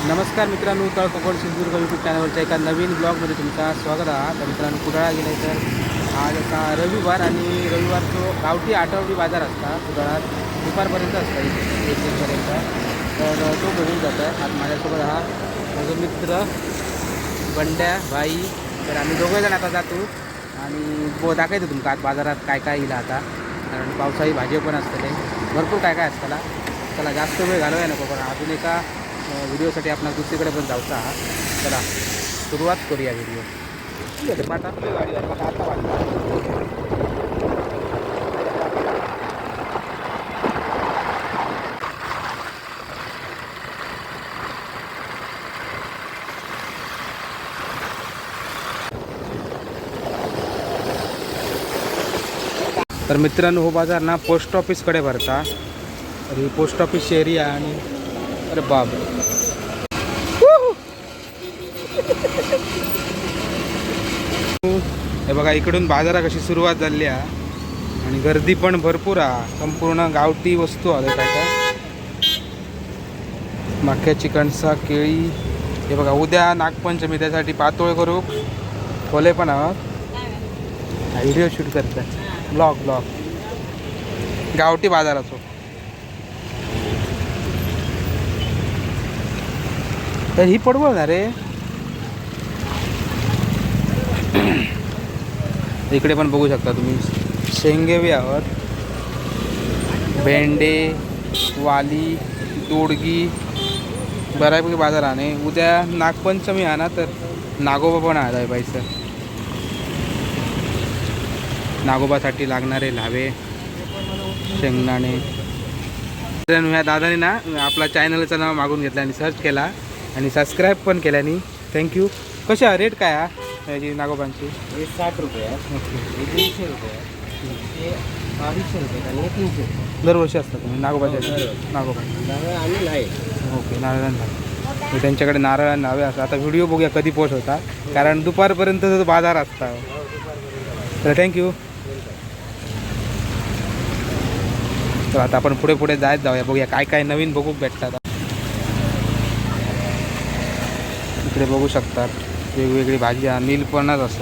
नमस्कार मित्रांनो, तळ कोकण सिंधुदुर्ग यूट्यूब चॅनलवरच्या एका नवीन ब्लॉगमध्ये तुमचा स्वागत आहे. तर मित्रांनो, कुडाळा गेलं तर आज आता रविवार आणि रविवारचो गावठी आठवडी बाजार असता कुडाळात दुपारपर्यंत असता एक पर्यंत. तर तो बघून जात आहे. आज माझ्यासोबत हा माझा मित्र बंड्या भाई. तर आम्ही दोघंजण आता जातो आणि दाखवतो तुमका आज बाजारात काय काय येईल आता. कारण पावसाळी भाजी पण असतले, भरपूर काय काय असताला. चला जास्त वेळ घालवाय नको, पण अजून एका व्हिडिओसाठी आपण दुसरीकडे पण जाऊचा. चला सुरुवात करूया व्हिडिओ. तर मित्रांनो, हो बाजार ना पोस्ट ऑफिसकडे भरता. तर ही पोस्ट ऑफिस एरिया आणि अरे बाप, हे बघा इकडून बाजारा कशी सुरुवात झाली आहे आणि गर्दी पण भरपूर आहे. संपूर्ण गावठी वस्तू आले काय काय, मक्याची कणसा, केळी. हे बघा उद्या नागपंचमी, त्यासाठी पातोळ करू खोले पण आहोत. व्हिडिओ शूट करतात, ब्लॉग गावठी बाजाराचो. तर ही पडवळ ना रे. इकडे पण बघू शकता तुम्ही, शेंगे बी आहोत, भेंडे, वाली, दोडगी. बऱ्यापैकी बाजार आहे. उद्या नागपंचमी आहे ना, तर नागोबा पण आहे पैसे. नागोबासाठी लागणारे लावे, शेंगदाणे. ह्या दादाने ना आपला चॅनलचं नाव मागून घेतलं आणि सर्च केला आणि सबस्क्राईब पण केल्याने थँक्यू. कशा रेट काय आहे याची नागोबांची? हे 60 रुपये आहे, हे 300 रुपये आहे, हे 2200 रुपये आणि हे 300 रुपये. दरवर्षी असतात तुम्ही नागोबाच्या? नागोबा नारळ आणि नाही. ओके, नारळांना मी त्यांच्याकडे नारळ नावे असतात. आता व्हिडिओ बघूया कधी पोस्ट होता, कारण दुपारपर्यंत जो बाजार असता. तर थँक्यू. तर आता आपण पुढे जायत जाऊया, बघूया काय काय नवीन बघू भेटतात. इकडे बघू शकतात वेगवेगळी भाज्या, नीलपणच असत.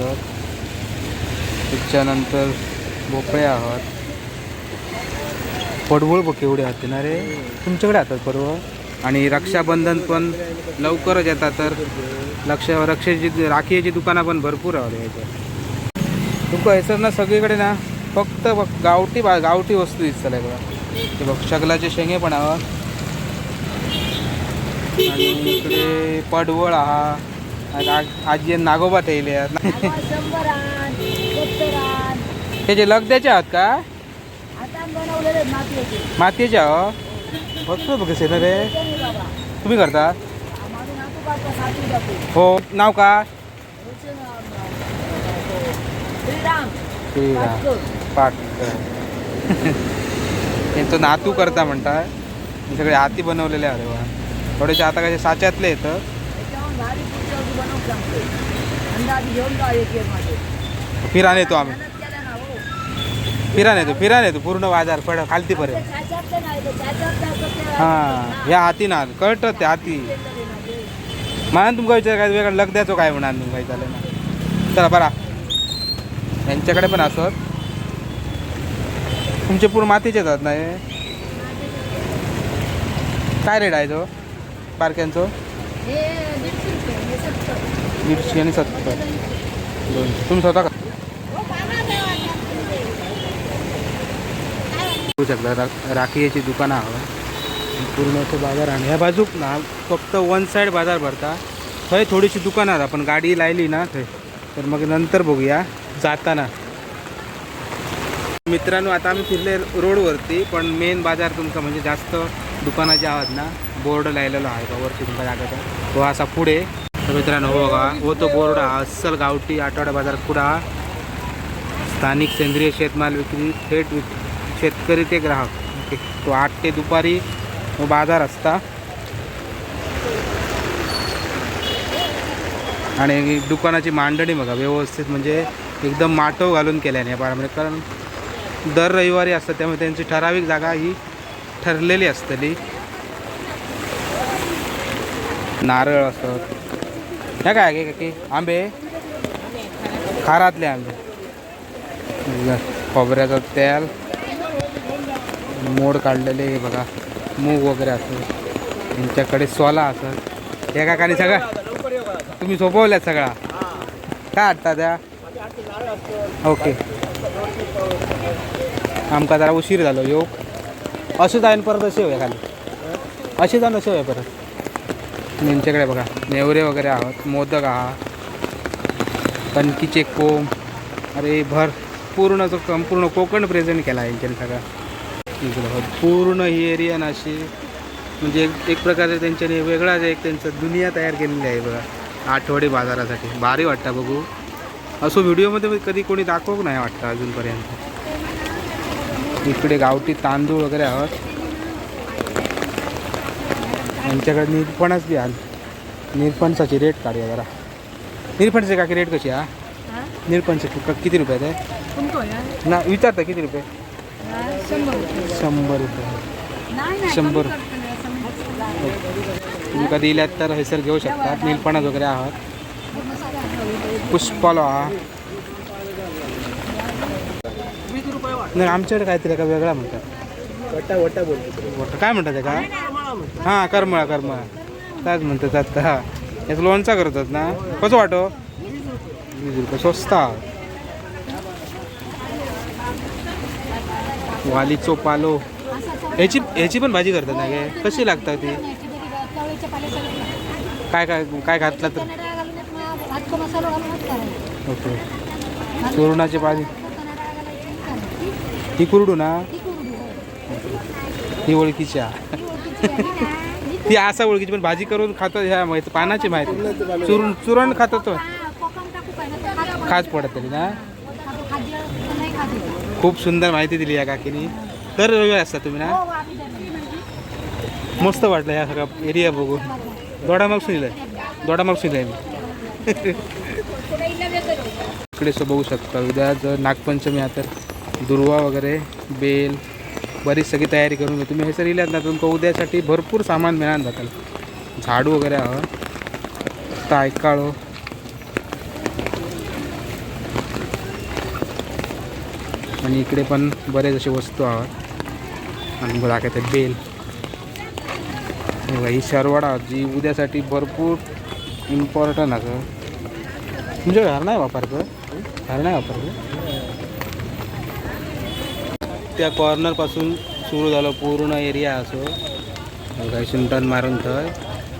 त्याच्यानंतर भोपळे आहात, पडवळ बघ केवढे आहेत ना रे. तुमच्याकडे येतात पडवळ. आणि रक्षाबंधन पण लवकरच येतात, तर रक्षेची राखीची दुकानं पण भरपूर आहेत याच्यात. तुमका हेसर ना सगळीकडे ना फक्त गावठी वस्तू दिसतल्या बघा. ते बघ शगलाचे शेंगे पण आहात आणि इकडे पडवळ आहा. आजी नागोबा ठेवले आहेत. हे जे लगद्याचे आहात का? मातीचे आहो भरपूर बघ कसे ना रे. तुम्ही करता? हो. नाव का? पाटकर. त्यांचं नातू करता म्हणतात. हे सगळे हाती बनवलेले आहे. वा, थोडेसे आता कसे साच्यातले येतं. फिरान येतो आम्ही, फिरान येतो पूर्ण बाजार पड खालतीपर्यंत. हां, ह्या हाती ना कळतं ते हाती. मला तुमका विचार काय वेगळं लग द्याचो काय म्हणा तुमका झालं ना. चला बरा, यांच्याकडे पण असत. तुमचे पूर्ण मातीचे येतात ना हे. काय रेट आहे तो बारक्यांचो? 150 आणि 70. तुम्ही स्वतः का बघू शकता राखीची दुकानं आहोत पूर्ण तो बाजार. आणि ह्या बाजूक ना फक्त वन साईड बाजार भरता. थंय थोडीशी दुकानं आहेत. आपण गाडी लायली ना थंय, तर मग नंतर बघूया जाताना. मित्रांनो, आता आम्ही फिरले रोडवरती, पण मेन बाजार तुमचा म्हणजे जास्त दुकानं जे आहात ना, बोर्ड लायलेलो आहे का वरती तुमच्या जागाचा, तो असा पुढे. तर मित्रांनो हो बघा, हो तो बोर्ड हा अस्सल गावठी आठवडा बाजार कुडा. स्थानिक सेंद्रिय शेतमाल विक्री, थेट शेतकरी ते ग्राहक. ओके, तो 8 ते दुपारी बाजार असता. आणि दुकानाची मांडणी बघा व्यवस्थित, म्हणजे एकदम माटव घालून केल्याने या बारामध्ये. कारण दर रविवारी असतात, त्यामुळे त्यांची ठराविक जागा ही ठरलेली असतली. नारळ असत. ह्या काय आहे की आंबे खारातले आंबे. खोबऱ्याचं तेल, मोड काढलेले हे बघा, मूग वगैरे असत. यांच्याकडे सोला असत. एका कानी सगळं तुम्ही सोपवल्यात सगळा. काय वाटतं त्या? ओके. आमका जरा उशीर झालो योग. असे जाईन परत असे होय खाली. असे जाऊन असे होय परत. यांच्याकडे बघा नेवरे वगैरे आहोत, मोदक आहात, कणकीचे कोंब. अरे पूर्ण जो संपूर्ण कोकण प्रेझेंट केला आहे यांच्याने सगळा. पूर्ण ही एरिया नाशी म्हणजे एक प्रकारे त्यांच्याने वेगळाच एक त्यांचं दुनिया तयार केलेली आहे बघा आठवडी बाजारासाठी. भारी वाटतं बघू. असं व्हिडिओमध्ये कधी कोणी दाखवू नाही वाटतं अजूनपर्यंत. इकडे गावठी तांदूळ वगैरे आहोत. यांच्याकडे निरफणस बी आले. निरफणसाची रेट काढूया जरा. निरफणसाची काकी रेट कशी आहे? निरफणसाची किती रुपये आहे? ना विचारता किती रुपये? 100 रुपये. 100. तुम्ही कधी इल्यात तर हैसर घेऊ शकतात. निरफणस वगैरे आहात. पुष्पाला नाही आमच्याकडे काहीतरी का वेगळा म्हणतात. वटा बोलतो. काय म्हणतात का? हां करमळा त्याच म्हणतात. आता याचं लोणचा करतात ना. कसं वाटो? 20 रुपये स्वस्त. वालीचो पालो ह्याची पण भाजी करतात ना गे. कशी लागतात ती? काय काय काय घातलं तर? ओके. चुरणाची भाजी ही कुरडू ना. ही ओळखीची ती असा ओळखीची पण भाजी करून खातात. ह्या माहिती पानाची माहिती चुरण खातात. खास पडत तरी ना. खूप सुंदर माहिती दिली या काकीनी. तर रविवारी असता तुम्ही ना. मस्त वाटलं ह्या सगळा एरिया बघून. दोडामाग सुनिलं मी. इकडे बघू शकता उद्या जर नागपंचमी आहे तर दुर्वा वगैरे बेल बरीच सगळी तयारी करून घे. तुम्ही हे सर इल्यात ना तुमका उद्यासाठी भरपूर सामान मिळालं जातं. झाडू वगैरे आहोत. तायकाळो आणि इकडे पण बरेच असे वस्तू आहोत. आणि दाखवते बेल. ही शरवडा जी उद्यासाठी भरपूर इम्पॉर्टंट असं. म्हणजे घर नाही वापरतं. त्या कॉर्नरपासून सुरू झालं पूर्ण एरिया असो काही टर्न मारून थंय.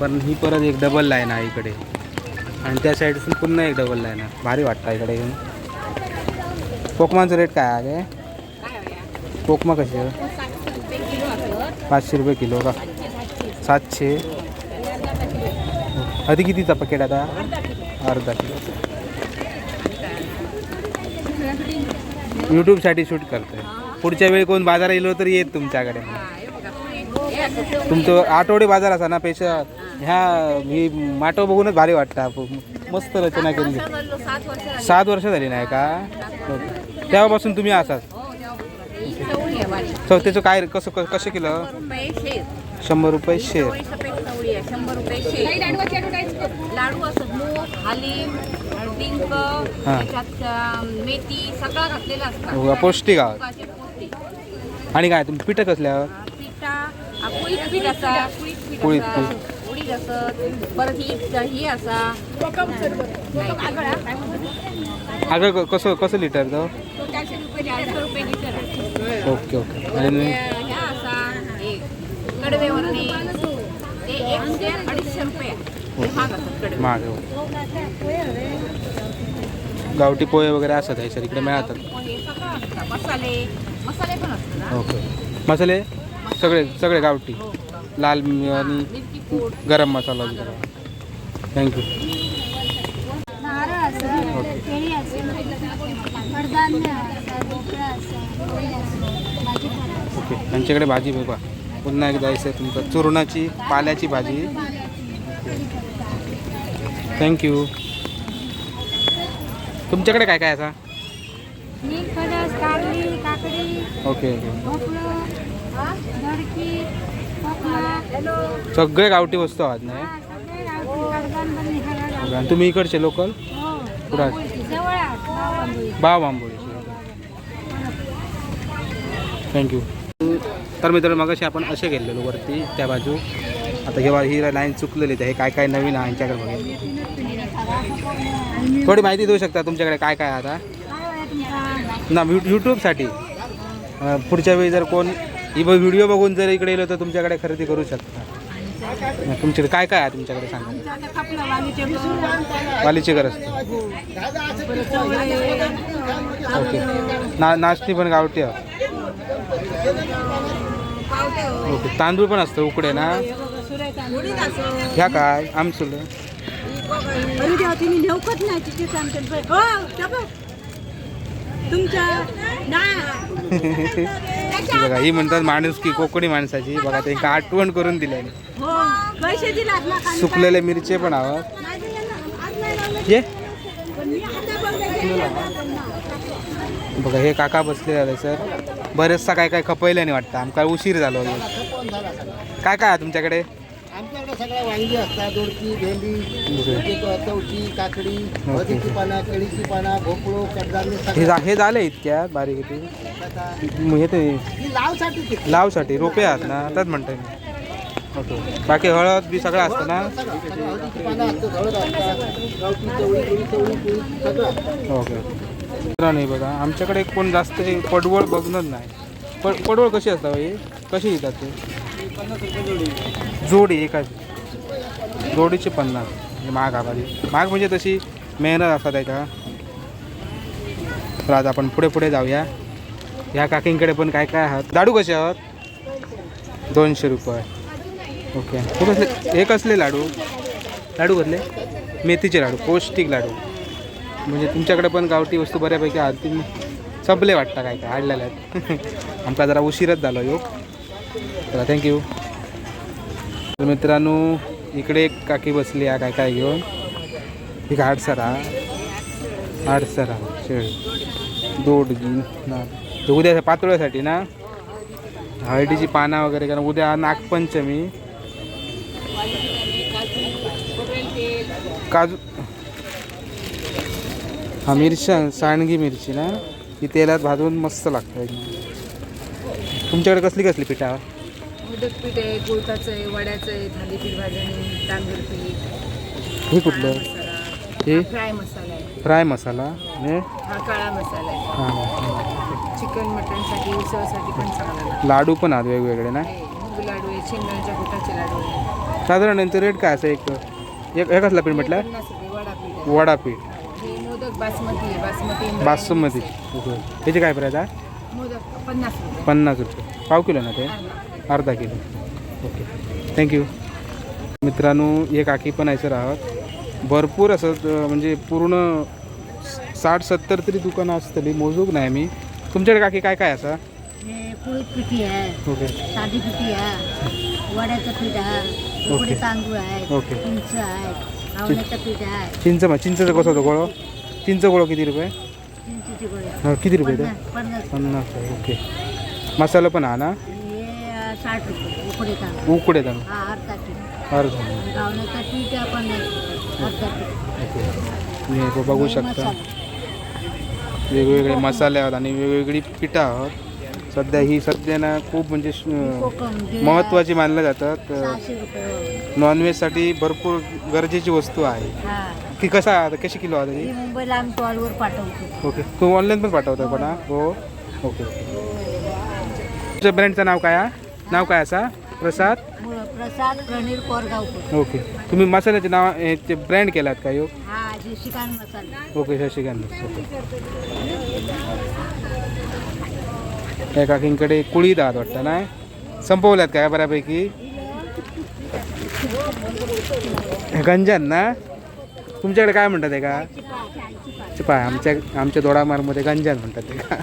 पण ही परत एक डबल लाईन आहे इकडे आणि त्या साईडसून पुन्हा एक डबल लाईन आहे. भारी वाटतं इकडे येऊन. कोकमांचं रेट काय आहे? कोकमा कशी आहे? 500 रुपये किलो का? 700. आधी कितीचा पॅकेट आता? अर्धा किलो. यूट्यूबसाठी शूट करतोय. पुढच्या वेळी कोण बाजार येलो तर येत तुमच्याकडे. तुमचं आठवडे बाजार असा ना पेशा ह्या ही माटो बघूनच भारी वाटतं. मस्त रचना केली. 7 वर्ष झाली नाही का? तेव्हापासून तुम्ही असाच. त्याचं काय कसं किलो? 100 रुपये शेर. लाडू असत मूग हालीम डिंक मेथी सगळं घातलेलं असतं. पौष्टिक आहोत. आणि काय तुम्ही पिठं कसल्यावर? पिठा कुळीत पीठ असा कुळीत उडीद असत. परत ही असा अगं कसं लिटर तो? 400 रुपये लिटर आहे. ओके. आणि ह्या असा कडवेवरणी ते 100-250 रुपये महाग असतात कडवे. महाग गावठी पोहे वगैरे असतात आहे सर इकडे मिळतात. मसाले पण असतात. ओके. मसाले सगळे गावठी लाल आणि गरम मसाला वगैरे. थँक्यू. ओके. त्यांच्याकडे भाजी बघा पुन्हा एकदा आहे तुमचं चुरणाची पाल्याची भाजी. थँक्यू. तुमच्याकडे काय काय असा? ओके. सगळे गावठी वस्तू आहात नाही. ओके. आणि तुम्ही इकडचे लोकल कुठं बाव आंबोळीचे. थँक्यू. तर मित्रांनो मगाशी आपण असे गेलेलो वरती त्या बाजू. आता जेव्हा ही लाईन चुकलेली आहे काय काय नवीन आहे यांच्याकडे बघेल. थोडी माहिती देऊ शकता तुमच्याकडे काय काय आता ना यूट्यूबसाठी. पुढच्या वेळी जर कोण ही व्हिडिओ बघून जर इकडे येलो तर तुमच्याकडे खरेदी करू शकता. तुमच्याकडे काय काय आहे तुमच्याकडे सांगा. वालीचे घर असते. ओके. नाचणी पण गावठी आहे. ओके. तांदूळ पण असतं उकडे ना. ह्या काय आमसूल बघा ही म्हणतात माणूस की कोकणी माणसाची. बघा त्यांना आठवण करून दिली. सुकलेले मिरचे पण आवाज ये. बघा हे काका बसले झाले सर. बरेचसा काय काय खपवल्याने वाटतं. आमका उशीर झालो. काय काय आहे तुमच्याकडे. आमच्याकडे सगळ्या वांगी असतात. दोडकी, भेंडी, चवची, काकडी, हळदीची पानं, केळीची पानं, भोपळो, कडधान्य. हे झाले इतक्या बारीक हे ते लावसाठी रोपे आहात ना त्यात म्हणताय मी. ओके. बाकी हळद बी सगळं असतं ना. ओके. नाही बघा आमच्याकडे कोण जास्त पडवळ बघणार नाही. पडवळ कशी असतात हे कशी येतात ते. जोडी एकाच जोडीचे 50. महाग आवाज महाग म्हणजे तशी मेहनत असतात आहे का. तर आज आपण पुढे पुढे जाऊया. ह्या काकींकडे पण काय काय आहात. लाडू कसे आहात. 200 रुपये. ओके. हे कसले हे कसले लाडू कसले मेथीचे लाडू पौष्टिक लाडू. म्हणजे तुमच्याकडे पण गावठी वस्तू बऱ्यापैकी आहात. तुम्ही सबले वाटतं काय काय आणलेल्या आहेत. आमचा जरा उशीरच झालो योग. चला थँक्यू. तर मित्रांनो इकडे एक काकी बसली आहे काय काय घेऊन. ही आडसरा शेळी दोडगी ना उद्या पातोळ्यासाठी ना. हळदीची पानं वगैरे कारण उद्या नागपंचमी. काजू हा मिरच्या सांडगी मिरची ना ही तेलात भाजून मस्त लागतं. तुमच्याकडे कसली कसली पिठा. मोदक पीठ आहे, गुळकाचं आहे, वड्याचं आहे, थालीपीठ भाजणी, तांदूळ पीठ. हे कुठलं हे फ्राय मसाला आहे. फ्राय मसाला आणि हा काळा मसाला आहे. हां चिकन मटनसाठी उसळसाठी पण चांगला लागतो. लाडू पण आहेत वेगवेगळे ना. मूग लाडू आहे, शेंगदाण्याच्या गुटाचे लाडू आहे. साधारण यांचं रेट काय असं एक कसला पीठ म्हटलं. 50 रुपये वडापीठ आहे. वडापीठ हे मोदक बासमती आहे. बासमती. ओके. ह्याचे काय प्राईस आहे. मोदक 50 रुपये. 50 रुपये. पाव किलो ना ते अर्धा किलो. Okay thank you. मित्रांनो एक काकी पण आहे सर आहात. भरपूर असं म्हणजे पूर्ण 60-70 तरी दुकानं असतली मोजूक नाही मी. तुमच्याकडे काकी काय काय असं. कुळीत पिठी आहे. ओके. साधी पिठी आहे. वड्याचं पीठ आहे. उकडे तांदूळ आहे. ओके. चिंच आहे. आवळ्याचं पीठ आहे. चिंचचं कसं होतं गोळं. चिंच गोळं किती रुपये. चिंचेची गोळी किती रुपये ते. 50. ओके. मसाला पण हा ना. हे 60 रुपये उकडे तांदूळ. उकडे तांदूळ हा अर्धा किलो. अर्धा. आवळ्याचं पीठ आहे 50 रुपये अर्धा किलो. ओके. तुम्ही बघू शकता वेगवेगळे मसाले आहेत आणि वेगवेगळी पिठं आहेत. सध्या ना खूप म्हणजे महत्त्वाची मानल्या जातात. 600 रुपये. नॉनव्हेजसाठी भरपूर गरजेची वस्तू आहे. हा की कशी किलो आहे ही मुंबईला आम्ही कॉलवर पाठवतो. ओके. तू ऑनलाईन पण पाठवतो पण हो. ओके. तुमच्या ब्रँडचं नाव काय नाव काय असा. प्रसाद प्रणीर कोरगावकर. ओके. तुम्ही मसाल्याचे नाव ते ब्रँड केलात का योग. हा देशिकान मसाला. ओके शशिकांत. ओके. या काकींकडे कुळीद आहात वाटतं ना. संपवल्यात काय बऱ्यापैकी. गंजन ना. तुमच्याकडे काय म्हणतात ते का. चिपा आमच्या दोडामारमध्ये गंजन म्हणतात ते का.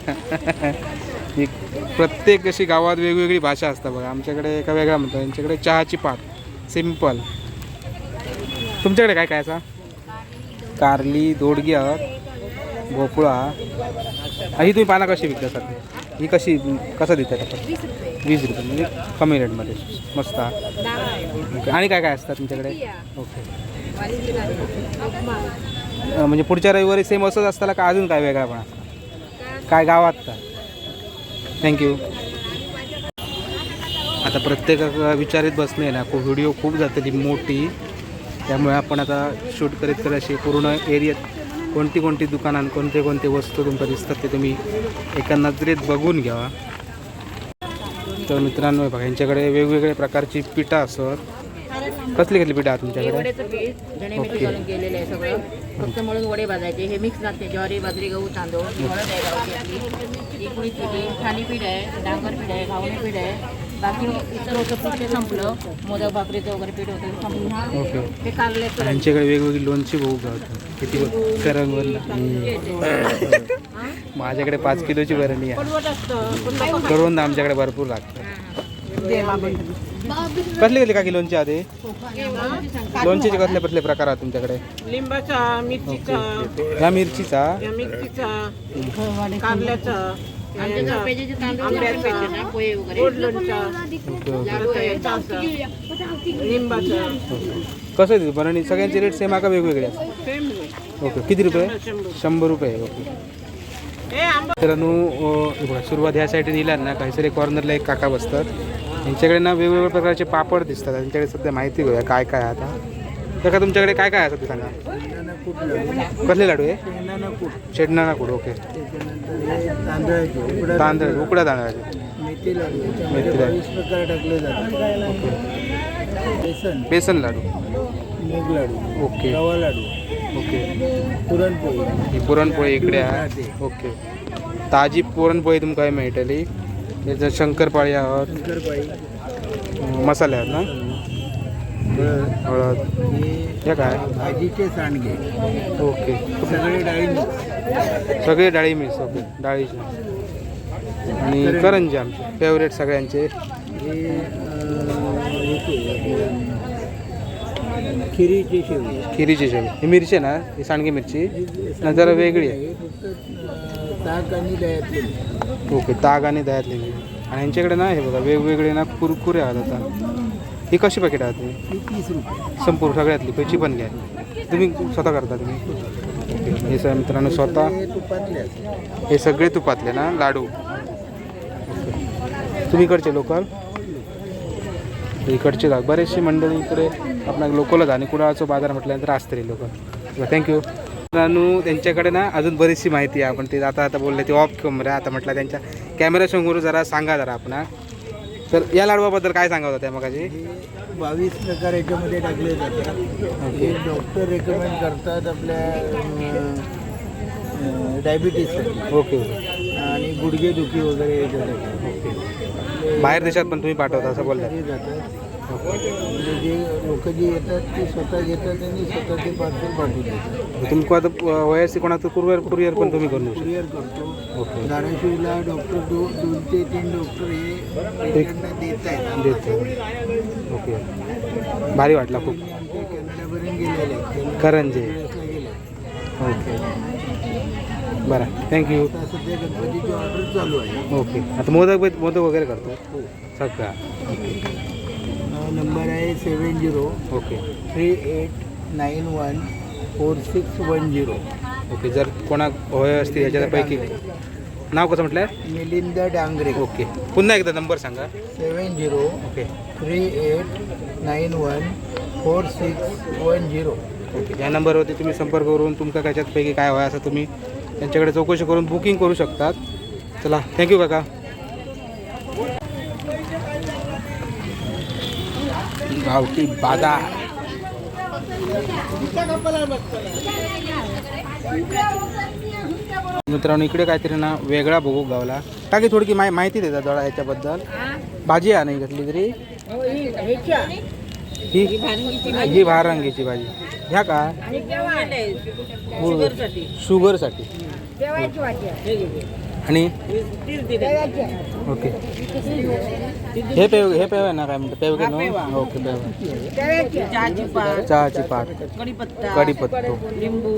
प्रत्येक अशी गावात वेगवेगळी भाषा असतात बघा. आमच्याकडे एका वेगळा म्हणतात. यांच्याकडे चहाची पात सिम्पल. तुमच्याकडे काय काय असा. कारली दोडगी आहात भोपळा. ही तुम्ही पाना कशी विकता सध्या. ही कसं देतात आपण. 20 रुपये म्हणजे कमी रेटमध्ये मस्त. ओके. आणि काय काय असतात तुमच्याकडे. ओके. म्हणजे पुढच्या रविवारी सेम असंच असताना का अजून काय वेगळा पण असतं काय गावात का? थँक्यू. आता प्रत्येक विचारित बसणे ना व्हिडिओ खूप जाते मोठी, त्यामुळे आपण आता शूट करीत तर अशी पूर्ण एरियात कोणती कोणती दुकानं कोणते कोणते वस्तू तुमच्या दिसतात ते तुम्ही एका नजरेत बघून घ्यावा. तर मित्रांनो बघा यांच्याकडे वेगवेगळ्या प्रकारची पिठा असतात. कसली कसली पिठा आहे तुमच्याकडे? वड्याचं पीठ धणे मीठ घालून केलेलं आहे सगळं. फक्त मळून वडे भाजायचे. हे मिक्स लागते ज्वारी बाजरी गहू तांदूळ. ही हळद आहे गावची आपली, एक उडीद पीठ, थालीपीठ आहे, डांगर पीठ आहे, घावणे पीठ आहे. बाकी इतर होतं पीठ ते संपलं. मोदक भाकरीचं वगैरे पीठ होतं ते संपलं. ओके. ते कारल्याचं यांच्याकडे वेगवेगळी लोणची भाऊ गावतात किती करंगवरला. माझ्याकडे 5 किलोची बरणी आहे. कडवट असतं. करून आमच्याकडे भरपूर लागतं. कसले कसले का लोणचे आधी लोणचेचे कसले प्रकार आहेत तुमच्याकडे? लिंबाचा, मिरचीचा, ह्या मिरचीचा या मिरचीचा, कारल्याचा, पोहे वगैरे गोड लोणचा, ओके याचा असा, लिंबाचा. कसं आहे बरणी? सगळ्यांचे रेट सेम आहे का वेगवेगळे असतात? Same okay. किती रुपये? 100 रुपये. ओके. मित्रांनो बघा सुरुवात ह्या साईडने निघाल ना काहीतरी कॉर्नरला एक काका बसतात. यांच्याकडे ना वेगवेगळ्या प्रकारचे पापड दिसतात. त्यांच्याकडे सध्या माहिती घेऊया काय काय आहे आता. तर का तुमच्याकडे काय काय असतं ते सांगा. कसले लाडू आहे? शेंगदाणा कूट. ओके. तांदळ उकड्या तांदळाचे मेथी लाडू मेथी लाडू. 22 प्रकार टाकले जातात. बेसन लाडू. मूग लाडू, ओके. रवा लाडू, ओके. पुरणपोळी, ही पुरणपोळी इकडे आहे. ओके. ताजी पुरणपोळी तुमका काय मेळटली. याच्यात शंकरपाळी आहोत, शंकरपाळी, मसाले आहेत ना, हळद हे काय भाजीचे सांडगे, ओके. सगळे डाळी सगळे डाळी मिक्स. ओके. डाळीचे आणि करंजी आमचे फेवरेट सगळ्यांचे. खिरीची शेवई, खिरीची शेवई. ही मिरची आहे ना, ही सांडगी मिरची ना जरा वेगळी आहे. फक्त ताक आणि दह्यातली. ओके. ताग आणि दह्यातली. आणि यांच्याकडे ना हे बघा वेगवेगळे ना कुरकुरे आहेत आता. ही कशी पॅकेट आहात? ही 30 रुपये. संपूर्ण सगळ्यातली पैची पण घ्या. तुम्ही स्वतः करता तुम्ही? ओके. हे सर मित्रांनो स्वतः हे तुपातले असतात. हे सगळे तुपातले ना लाडू. ओके. तुम्ही इकडचे लोकल? इकडचे जाग बरेचशी मंडळी इकडे आपल्या लोकलच आणि कुडाळचा बाजार म्हटल्यानंतर असते लोक. थँक्यू. मित्रांनो त्यांच्याकडे ना अजून बरीचशी माहिती आहे. आपण ते आता बोलले ते ऑफ कॅमेरा आता म्हटलं त्यांच्या कॅमेऱ्यासमोर जरा सांगा जरा आपण. तर या लाडवाबद्दल काय सांगा होता त्या मगाशी? 22 प्रकार याच्यामध्ये टाकले जातात. हे डॉक्टर रेकमेंड करतात आपल्या डायबिटीजसाठी. ओके. आणि गुडघे दुखी वगैरे याच्यासाठी. बाहेर देशात पण तुम्ही पाठवता असं बोलता? हे जातात. म्हणजे जे लोक जे येतात ते स्वतः घेतात आणि स्वतः ते पार्सल पाठवून देतात. तुमको आता वयाची कोणाचं कुरिअर पण तुम्ही करून देऊ शकता? कुरिअर करतो. ओके. धाराशिवला डॉक्टर 2 ते 3 डॉक्टर हे पेशंटना देत आहेत. देतो. ओके. भारी वाटला खूप. ते कॅनडापर्यंत गेलेले आहेत. करंजे. गेले. ओके. बरं. थँक्यू. आता सध्या गणपतीची ऑर्डर चालू आहे. ओके. आता मोदक वगैरे करतो सगळा. ओके. नंबर आहे 70 ओके. 3891 4610. ओके. जर कोणा होय असतील याच्यापैकी नाव कसं म्हटलं? मिलिंद डांगरे. ओके. पुन्हा एकदा नंबर सांगा. 70 ओके. 3891 4610. ओके. या नंबरवरती तुम्ही संपर्क करून तुमका त्याच्यापैकी काय हवं असं तुम्ही त्यांच्याकडे चौकशी करून बुकिंग करू शकतात. चला थँक्यू काका. गावठी बाजार. मित्रांनो इकडे काहीतरी ना वेगळा बघू गावला टाकी थोडी माहिती देतात जरा याच्याबद्दल. भाजी आहे नाही कसली तरी ही भारंगीची भाजी ह्या का शुगरसाठी. आणि ओके. हे पेव आहे ना काय म्हणतात पेव घे ना. ओके. पेव चहाची पाट कढीपत्ता लिंबू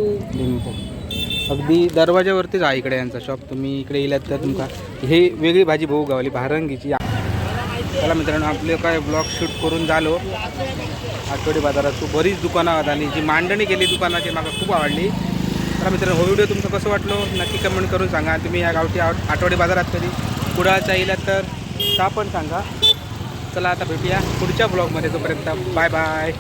अगदी दरवाजावरतीच आहे इकडे यांचा शॉप. तुम्ही इकडे येलात तर तुमका हे वेगळी भाजी बघू गावली भारंगीची. चला मित्रांनो आपले काय ब्लॉग शूट करून झालो आठवडी बाजारात खूप बरीच दुकानं आहेत आणि जी मांडणी केली दुकानाची मला खूप आवडली. तर मित्रांनो हो व्हिडिओ तुमचं कसं वाटलं नक्की कमेंट करून सांगा. तुम्ही या गावठी आठवडी बाजारात कधी कुडाळच्या येलात तर ता पण सांगा. चला आता भेटूया पुढच्या ब्लॉगमध्ये. तोपर्यंत बाय बाय.